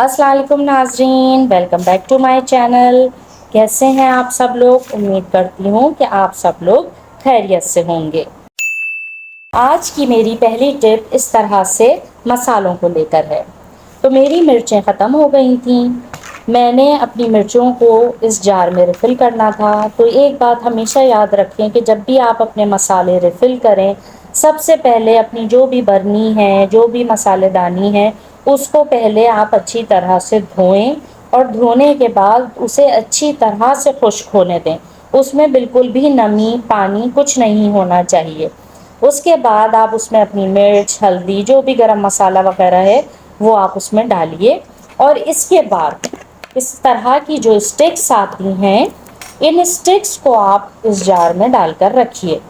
अस्सलाम वालेकुम नाज़रीन, welcome back to my channel. कैसे हैं आप सब लोग? उम्मीद करती हूँ कि आप सब लोग खैरियत से होंगे। आज की मेरी पहली टिप इस तरह से मसालों को लेकर है। तो मेरी मिर्चें ख़त्म हो गई थीं, मैंने अपनी मिर्चों को इस जार में रिफ़िल करना था। तो एक बात हमेशा याद रखें कि जब भी आप अपने मसाले रिफ़िल करें, सबसे पहले अपनी जो भी बरनी है, जो भी मसालेदानी है, उसको पहले आप अच्छी तरह से धोएं और धोने के बाद उसे अच्छी तरह से खुश्क होने दें। उसमें बिल्कुल भी नमी, पानी कुछ नहीं होना चाहिए। उसके बाद आप उसमें अपनी मिर्च, हल्दी, जो भी गरम मसाला वगैरह है वो आप उसमें डालिए। और इसके बाद इस तरह की जो स्टिक्स आती हैं, इन स्टिक्स को आप इस जार में डालकर रखिए।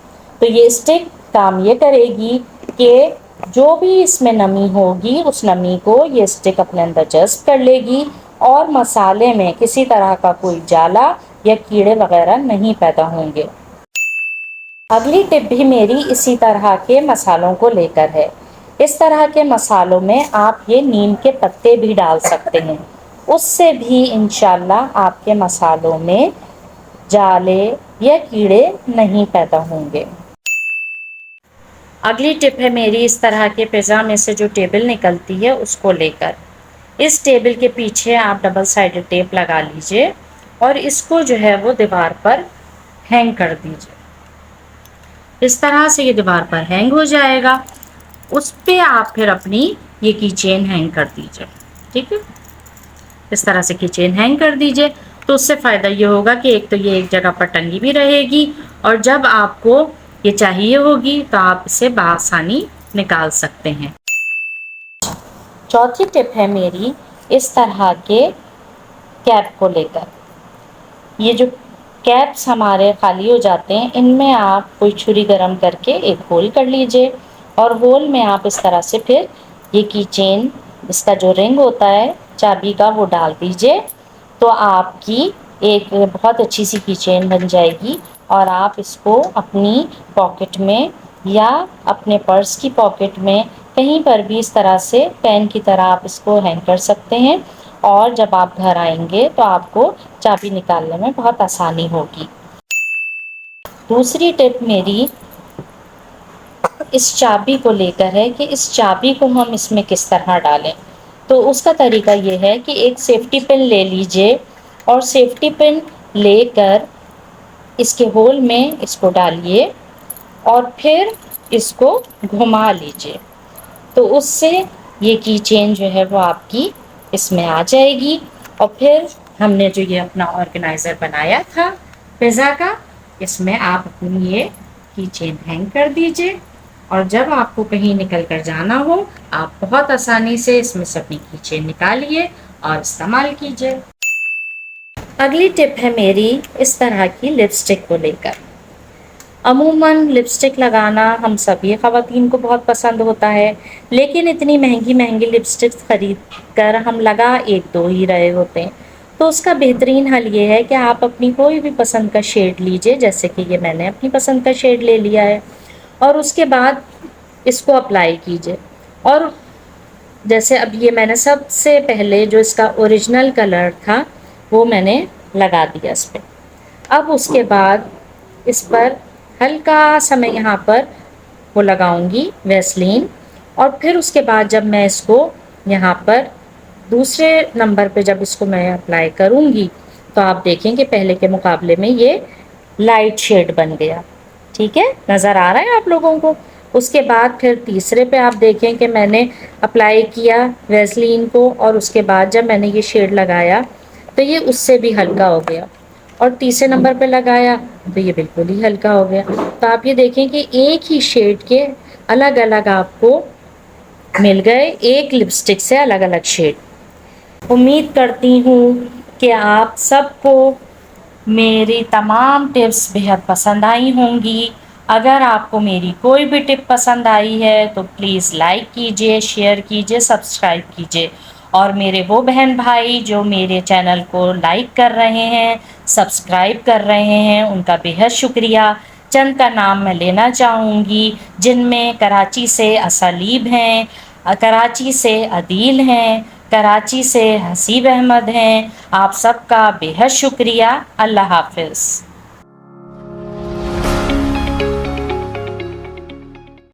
तो ये स्टिक काम ये करेगी कि जो भी इसमें नमी होगी उस नमी को ये स्टिक अपने अंदर जज़्ब कर लेगी और मसाले में किसी तरह का कोई जाला या कीड़े वगैरह नहीं पैदा होंगे। अगली टिप भी मेरी इसी तरह के मसालों को लेकर है। इस तरह के मसालों में आप ये नीम के पत्ते भी डाल सकते हैं, उससे भी इंशाल्लाह आपके मसालों में जाले या कीड़े नहीं पैदा होंगे। अगली टिप है मेरी इस तरह के पिज़्ज़ा में से जो टेबल निकलती है उसको लेकर। इस टेबल के पीछे आप डबल साइडेड टेप लगा लीजिए और इसको जो है वो दीवार पर हैंग कर दीजिए। इस तरह से ये दीवार पर हैंग हो जाएगा। उस पे आप फिर अपनी ये की चेन हैंग कर दीजिए। ठीक है, इस तरह से की चेन हैंग कर दीजिए। तो उससे फ़ायदा ये होगा कि एक तो ये एक जगह पर टंगी भी रहेगी और जब आपको ये चाहिए होगी तो आप इसे बआसानी निकाल सकते हैं। चौथी टिप है मेरी इस तरह के कैप को लेकर। ये जो कैप्स हमारे खाली हो जाते हैं, इनमें आप कोई छुरी गरम करके एक होल कर लीजिए और होल में आप इस तरह से फिर ये की चेन, इसका जो रिंग होता है चाबी का, वो डाल दीजिए। तो आपकी एक बहुत अच्छी सी की चेन बन जाएगी और आप इसको अपनी पॉकेट में या अपने पर्स की पॉकेट में कहीं पर भी इस तरह से पेन की तरह आप इसको हैंग कर सकते हैं और जब आप घर आएंगे तो आपको चाबी निकालने में बहुत आसानी होगी। दूसरी टिप मेरी इस चाबी को लेकर है कि इस चाबी को हम इसमें किस तरह डालें। तो उसका तरीका ये है कि एक सेफ्टी पिन ले लीजिए और सेफ्टी पिन लेकर इसके होल में इसको डालिए और फिर इसको घुमा लीजिए। तो उससे ये की चेन जो है वो आपकी इसमें आ जाएगी और फिर हमने जो ये अपना ऑर्गेनाइज़र बनाया था पिज़्ज़ा का, इसमें आप अपनी ये की चेन हैंग कर दीजिए और जब आपको कहीं निकल कर जाना हो, आप बहुत आसानी से इसमें से अपनी की चेन निकालिए और इस्तेमाल कीजिए। अगली टिप है मेरी इस तरह की लिपस्टिक को लेकर। अमूमन लिपस्टिक लगाना हम सभी ख़वातीन को बहुत पसंद होता है, लेकिन इतनी महंगी महंगी लिपस्टिक्स ख़रीद कर हम लगा एक दो ही रहे होते हैं। तो उसका बेहतरीन हल ये है कि आप अपनी कोई भी पसंद का शेड लीजिए, जैसे कि ये मैंने अपनी पसंद का शेड ले लिया है और उसके बाद इसको अप्लाई कीजिए। और जैसे अब ये मैंने सबसे पहले जो इसका ओरिजिनल कलर था वो मैंने लगा दिया इस पर। अब उसके बाद इस पर हल्का सा मैं यहाँ पर वो लगाऊंगी वैसलीन और फिर उसके बाद जब मैं इसको यहाँ पर दूसरे नंबर पे जब इसको मैं अप्लाई करूँगी तो आप देखेंगे पहले के मुकाबले में ये लाइट शेड बन गया। ठीक है, नज़र आ रहा है आप लोगों को? उसके बाद फिर तीसरे पे आप देखें कि मैंने अप्लाई किया वैसलीन को और उसके बाद जब मैंने ये शेड लगाया तो ये उससे भी हल्का हो गया और तीसरे नंबर पे लगाया तो ये बिल्कुल ही हल्का हो गया। तो आप ये देखें कि एक ही शेड के अलग अलग आपको मिल गए, एक लिपस्टिक से अलग अलग शेड। उम्मीद करती हूँ कि आप सबको मेरी तमाम टिप्स बेहद पसंद आई होंगी। अगर आपको मेरी कोई भी टिप पसंद आई है तो प्लीज़ लाइक कीजिए, शेयर कीजिए, सब्सक्राइब कीजिए। और मेरे वो बहन भाई जो मेरे चैनल को लाइक कर रहे हैं, सब्सक्राइब कर रहे हैं, उनका बेहद शुक्रिया। चंद का नाम मैं लेना चाहूँगी, जिनमें कराची से असलीब हैं, कराची से अदील हैं, कराची से हसीब अहमद हैं। आप सबका बेहद शुक्रिया। अल्लाह हाफ़िज़।